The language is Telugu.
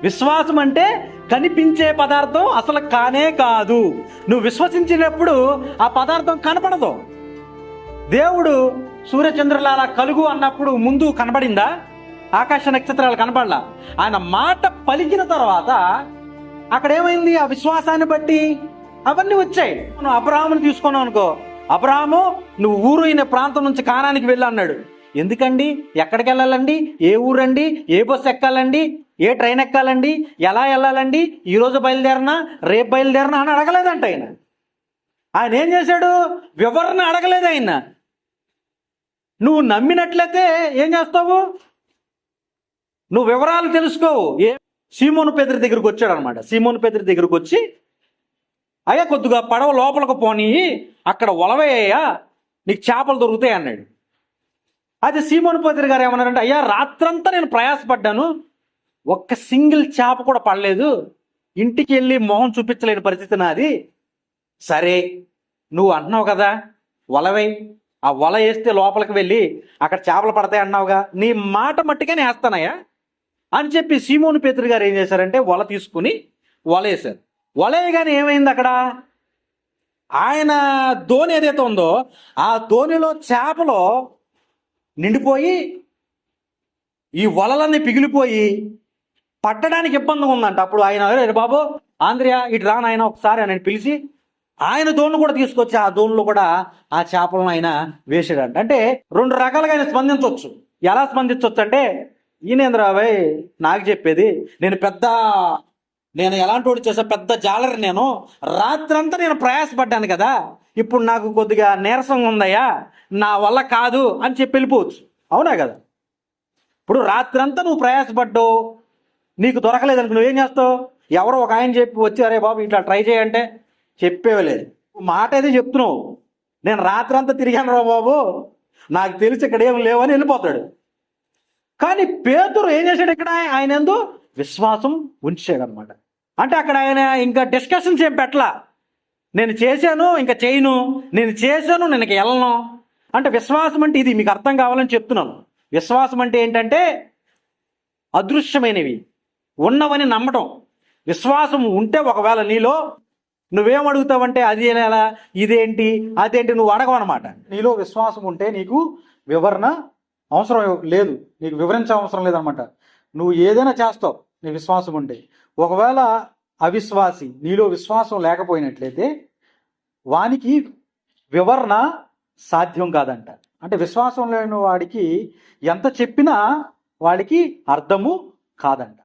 విశ్వాసం అంటే కనిపించే పదార్థం అసలు కానే కాదు. నువ్వు విశ్వసించినప్పుడు ఆ పదార్థం కనపడదు. దేవుడు సూర్యచంద్రుల అలా కలుగు అన్నప్పుడు ముందు కనబడిందా? ఆకాశ నక్షత్రాలు కనపడలా. ఆయన మాట పలికిన తర్వాత అక్కడ ఏమైంది? ఆ విశ్వాసాన్ని బట్టి అవన్నీ వచ్చాయి. నువ్వు అబ్రహాముని తీసుకున్నావు అనుకో, అబ్రహాము నువ్వు ఊరు అయిన ప్రాంతం నుంచి కానానికి వెళ్ళి అన్నాడు. ఎందుకండి? ఎక్కడికి వెళ్ళాలండి? ఏ ఊరండి? ఏ బస్సు ఎక్కాలండి? ఏ ట్రైన్ ఎక్కాలండి? ఎలా వెళ్ళాలండి? ఈరోజు బయలుదేరనా రేపు బయలుదేరనా అని అడగలేదంట ఆయన. ఆయన ఏం చేశాడు? వివరణ అడగలేదు ఆయన. నువ్వు నమ్మినట్లయితే ఏం చేస్తావు? నువ్వు వివరాలు తెలుసుకోవు. సీమోను పేతురు దగ్గరికి వచ్చాడు అనమాట. సీమోను పేతురు దగ్గరికి వచ్చి, అయ్యా కొద్దిగా పడవ లోపలికి పోనీ, అక్కడ వలవేయ్యా, నీకు చేపలు దొరుకుతాయి అన్నాడు. అది సీమోను పేతురు గారు ఏమన్నారంటే, అయ్యా రాత్రంతా నేను ప్రయాసపడ్డాను, ఒక్క సింగిల్ చేప కూడా పడలేదు, ఇంటికి వెళ్ళి మొహం చూపించలేని పరిస్థితి నాది. సరే నువ్వు అంటున్నావు కదా వలవై, ఆ వల వేస్తే లోపలికి వెళ్ళి అక్కడ చేపలు పడతాయి అన్నావుగా, నీ మాట మట్టిగానే వేస్తానయ్యా అని చెప్పి సీమోను పేతురు గారు ఏం చేశారంటే వల తీసుకుని వల వేశారు. వల వేయగానే ఏమైంది? అక్కడ ఆయన దోణి ఏదైతే ఉందో ఆ దోణిలో చేపలు నిండిపోయి ఈ వలలన్నీ పిగిలిపోయి పట్టడానికి ఇబ్బందిగా ఉందంట. అప్పుడు ఆయన, బాబు ఆంధ్రియా ఇటు రాను ఆయన ఒకసారి ఆయన పిలిచి ఆయన దోణి కూడా తీసుకొచ్చి ఆ దోణిలో కూడా ఆ చేపలను ఆయన వేసాడంట. అంటే రెండు రకాలుగా ఆయన స్పందించవచ్చు. ఎలా స్పందించవచ్చు అంటే, ఈయనేంద్రాబాయ్ నాకు చెప్పేది, నేను ఎలాంటి వాడు చేసా, పెద్ద జాలరి, నేను రాత్రంతా నేను ప్రయాసపడ్డాను కదా, ఇప్పుడు నాకు కొద్దిగా నీరసంగా ఉందయ్యా, నా వల్ల కాదు అని చెప్పి వెళ్ళిపోవచ్చు. అవునా కదా? ఇప్పుడు రాత్రంతా నువ్వు ప్రయాసపడ్డావు, నీకు దొరకలేదనుకో, నువ్వేం చేస్తావు? ఎవరో ఒక ఆయన చెప్పి వచ్చి, అరే బాబు ఇట్లా ట్రై చేయంటే చెప్పేవలేదు. మాట అయితే చెప్తున్నావు, నేను రాత్రంతా తిరిగాను రా బాబు, నాకు తెలిసి ఇక్కడ ఏం లేవని వెళ్ళిపోతాడు. కానీ పేతురు ఏం చేశాడు? ఇక్కడ ఆయన ఎందు విశ్వాసం ఉంచాడు అనమాట. అంటే అక్కడ ఆయన ఇంకా డిస్కషన్స్ ఏం పెట్టలా. నేను చేశాను ఇంకా చేయను, నేను చేశాను నేను ఇక వెళ్ళను. అంటే విశ్వాసం అంటే ఇది మీకు అర్థం కావాలని చెప్తున్నాను. విశ్వాసం అంటే ఏంటంటే అదృశ్యమైనవి ఉన్నవని నమ్మటం. విశ్వాసం ఉంటే ఒకవేళ నీలో నువ్వేం అడుగుతావంటే అది ఎలా, ఇదేంటి, అదేంటి నువ్వు అడగవన్నమాట. నీలో విశ్వాసం ఉంటే నీకు వివరణ అవసరం లేదు, నీకు వివరించే అవసరం లేదనమాట. నువ్వు ఏదైనా చేస్తావు నీ విశ్వాసం ఉంటే. ఒకవేళ అవిశ్వాసి, నీలో విశ్వాసం లేకపోయినట్లయితే వానికి వివరణ సాధ్యం కాదంట. అంటే విశ్వాసం లేని వాడికి ఎంత చెప్పినా వాడికి అర్థము కాదంట.